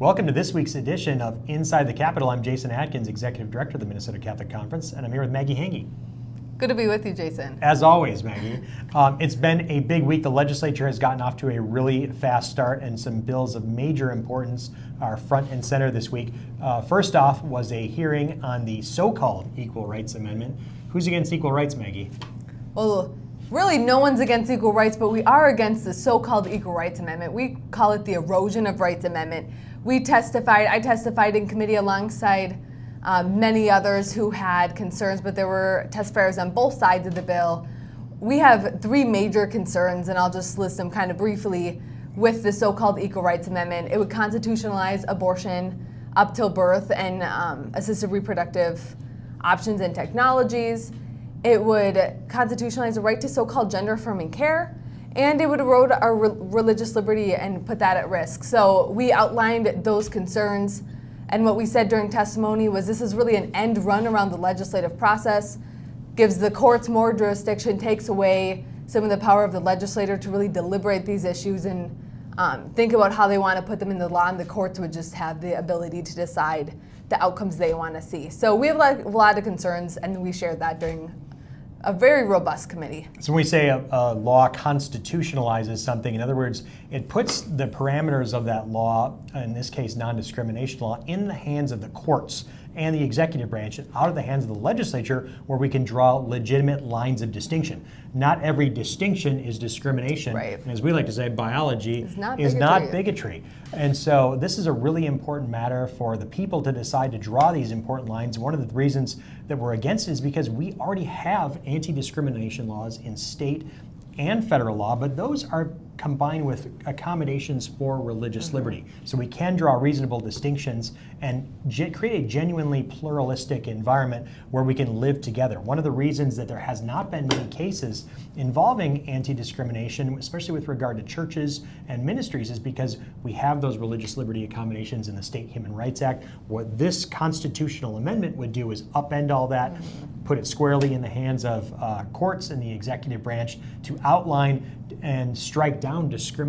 Welcome to this week's edition of Inside the Capitol. I'm Jason Atkins, Executive Director of the Minnesota Catholic Conference, and I'm here with Maggee Hangge. Good to be with you, Jason. As always, Maggee. It's been a big week. The legislature has gotten off to a really fast start, and some bills of major importance are front and center this week. First off was a hearing on the so-called Equal Rights Amendment. Who's against equal rights, Maggee? Well, really no one's against equal rights, but we are against the so-called Equal Rights Amendment. We call it the Erosion of Rights Amendment. I testified in committee alongside many others who had concerns, but there were testifiers on both sides of the bill. We have three major concerns, and I'll just list them kind of briefly with the so-called Equal Rights Amendment. It would constitutionalize abortion up till birth and assisted reproductive options and technologies. It would constitutionalize the right to so-called gender-affirming care, and it would erode our religious liberty and put that at risk. So we outlined those concerns, and what we said during testimony was this is really an end run around the legislative process, gives the courts more jurisdiction, takes away some of the power of the legislator to really deliberate these issues and think about how they want to put them in the law, and the courts would just have the ability to decide the outcomes they want to see. So we have a lot of concerns, and we shared that during a very robust committee. So when we say a law constitutionalizes something, in other words, it puts the parameters of that law, in this case non-discrimination law, in the hands of the courts and the executive branch, and out of the hands of the legislature, where we can draw legitimate lines of distinction. Not every distinction is discrimination. Right. And as we like to say, biology is not bigotry. And so this is a really important matter for the people to decide to draw these important lines. One of the reasons that we're against it is because we already have anti-discrimination laws in state and federal law, but those are combined with accommodations for religious liberty. So we can draw reasonable distinctions and create a genuinely pluralistic environment where we can live together. One of the reasons that there has not been many cases involving anti-discrimination, especially with regard to churches and ministries, is because we have those religious liberty accommodations in the State Human Rights Act. What this constitutional amendment would do is upend all that, put it squarely in the hands of courts and the executive branch to outline and strike down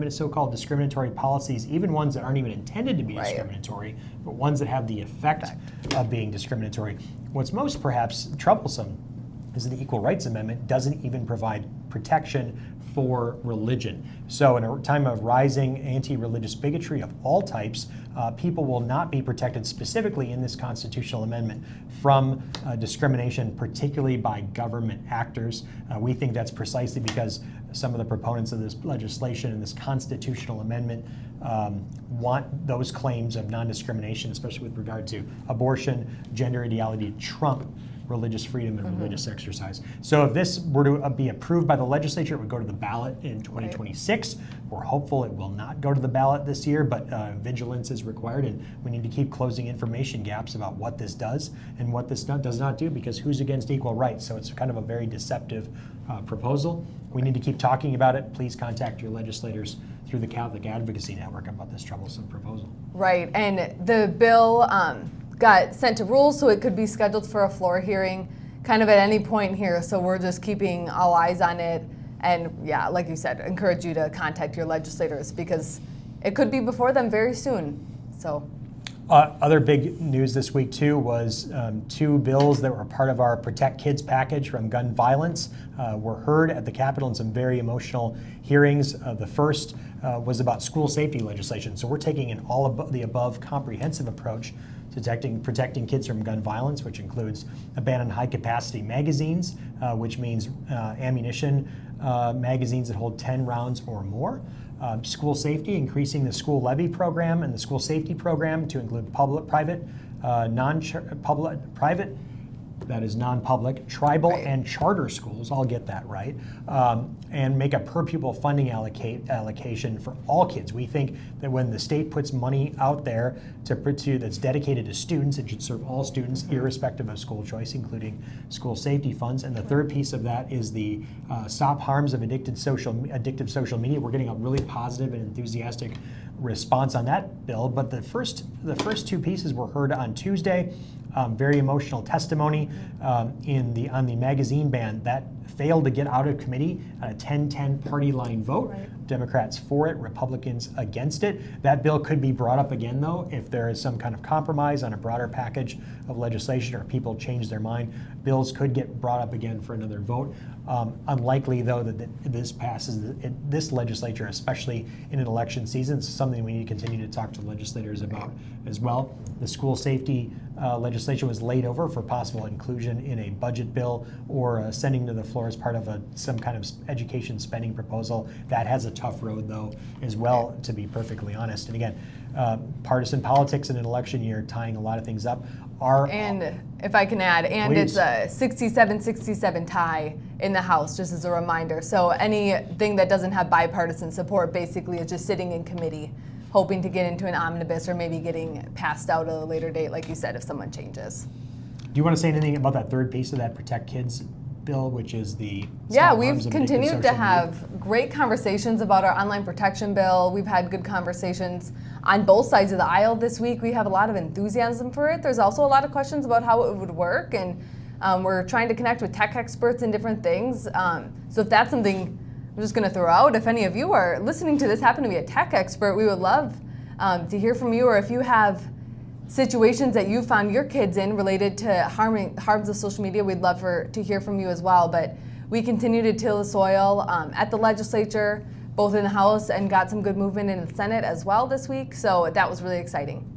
so-called discriminatory policies, even ones that aren't even intended to be discriminatory, but ones that have the effect of being discriminatory. What's most perhaps troublesome is that the Equal Rights Amendment doesn't even provide protection for religion. So in a time of rising anti-religious bigotry of all types, people will not be protected specifically in this constitutional amendment from discrimination, particularly by government actors. We think that's precisely because some of the proponents of this legislation and this constitutional amendment want those claims of non-discrimination, especially with regard to abortion, gender ideology, trump religious freedom and religious exercise. So if this were to be approved by the legislature, it would go to the ballot in 2026. We're hopeful it will not go to the ballot this year, but vigilance is required, and we need to keep closing information gaps about what this does and what this does not do, because who's against equal rights? So it's kind of a very deceptive proposal. We need to keep talking about it. Please contact your legislators through the Catholic Advocacy Network about this troublesome proposal. Right, and the bill got sent to rules, so it could be scheduled for a floor hearing kind of at any point here. So we're just keeping all eyes on it. And yeah, like you said, encourage you to contact your legislators because it could be before them very soon. So. Other big news this week, too, was two bills that were part of our Protect Kids package from gun violence were heard at the Capitol in some very emotional hearings. The first was about school safety legislation. So we're taking an all of the above comprehensive approach to protecting kids from gun violence, which includes a ban on high-capacity magazines, which means ammunition magazines that hold 10 rounds or more. School safety, increasing the school levy program and the school safety program to include public, private, private, that is non-public, tribal, and charter schools, I'll get that right, and make a per pupil funding allocation for all kids. We think that when the state puts money out there that's dedicated to students, it should serve all students irrespective of school choice, including school safety funds. And the third piece of that is the stop harms of addictive social media. We're getting a really positive and enthusiastic response on that bill, but the first two pieces were heard on Tuesday. Very emotional testimony on the magazine ban that failed to get out of committee on a 10-10 party line vote. Democrats for it, Republicans against it. That bill could be brought up again, though, if there is some kind of compromise on a broader package of legislation or people change their mind. Bills could get brought up again for another vote. Unlikely, though, that this passes this legislature, especially in an election season. It's something we need to continue to talk to legislators about as well. The school safety legislation was laid over for possible inclusion in a budget bill or sending to the floor as part of some kind of education spending proposal. That has a tough road, though, as well, to be perfectly honest. And again, partisan politics in an election year tying a lot of things up. And if I can add, and Please. It's a 67-67 tie in the House, just as a reminder. So anything that doesn't have bipartisan support basically is just sitting in committee, hoping to get into an omnibus or maybe getting passed out at a later date, like you said, if someone changes. Do you want to say anything about that third piece of that Protect Kids bill, which is the Yeah, Stop Harms we've of Addictive continued to Social have great conversations about our online protection bill. We've had good conversations on both sides of the aisle this week. We have a lot of enthusiasm for it. There's also a lot of questions about how it would work, and we're trying to connect with tech experts in different things. So if that's something I'm just going to throw out, if any of you are listening to this happen to be a tech expert, we would love to hear from you, or if you have situations that you found your kids in related to harms of social media, we'd love to hear from you as well. But we continue to till the soil at the legislature, both in the House, and got some good movement in the Senate as well this week. So that was really exciting.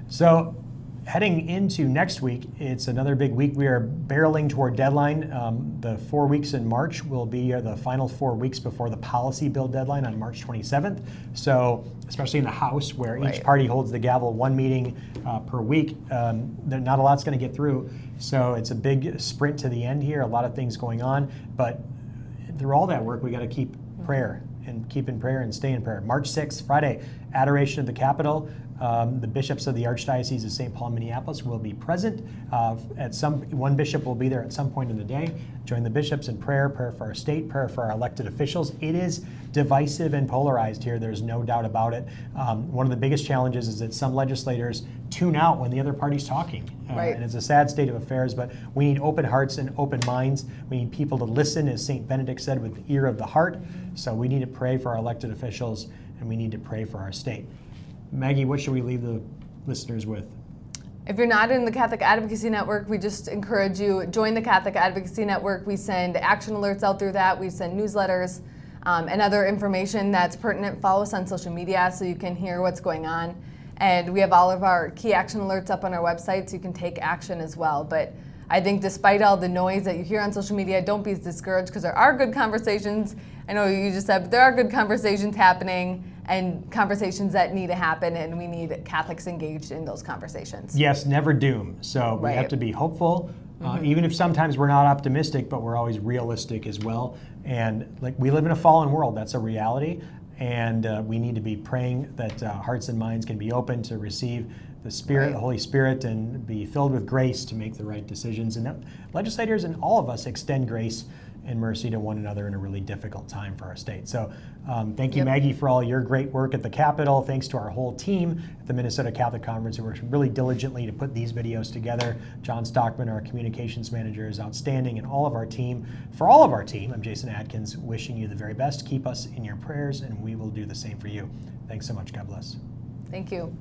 So heading into next week, it's another big week. We are barreling toward deadline. The 4 weeks in March will be the final 4 weeks before the policy bill deadline on March 27th. So especially in the House, where each party holds the gavel, one meeting per week, not a lot's going to get through. So it's a big sprint to the end here, a lot of things going on. But through all that work, we got to keep prayer and keep in prayer and stay in prayer. March 6th, Friday, adoration of the Capitol. The bishops of the Archdiocese of St. Paul, Minneapolis will be present. One bishop will be there at some point in the day. Join the bishops in prayer for our state, prayer for our elected officials. It is divisive and polarized here. There's no doubt about it. One of the biggest challenges is that some legislators tune out when the other party's talking. And it's a sad state of affairs, but we need open hearts and open minds. We need people to listen, as St. Benedict said, with the ear of the heart. So we need to pray for our elected officials, and we need to pray for our state. Maggie, what should we leave the listeners with? If you're not in the Catholic Advocacy Network, we just encourage you, join the Catholic Advocacy Network. We send action alerts out through that. We send newsletters and other information that's pertinent. Follow us on social media so you can hear what's going on. And we have all of our key action alerts up on our website so you can take action as well. But I think despite all the noise that you hear on social media, don't be discouraged, because there are good conversations. I know you just said, but there are good conversations happening and conversations that need to happen, and we need Catholics engaged in those conversations. Yes, never doom. So we have to be hopeful, even if sometimes we're not optimistic, but we're always realistic as well. And like, we live in a fallen world, that's a reality. And we need to be praying that hearts and minds can be open to receive the Spirit, the Holy Spirit, and be filled with grace to make the right decisions. And that legislators and all of us extend grace and mercy to one another in a really difficult time for our state. So thank you, Maggie, for all your great work at the Capitol. Thanks to our whole team at the Minnesota Catholic Conference, who works really diligently to put these videos together. John Stockman, our communications manager, is outstanding, and all of our team. For all of our team, I'm Jason Adkins, wishing you the very best. Keep us in your prayers, and we will do the same for you. Thanks so much. God bless. Thank you.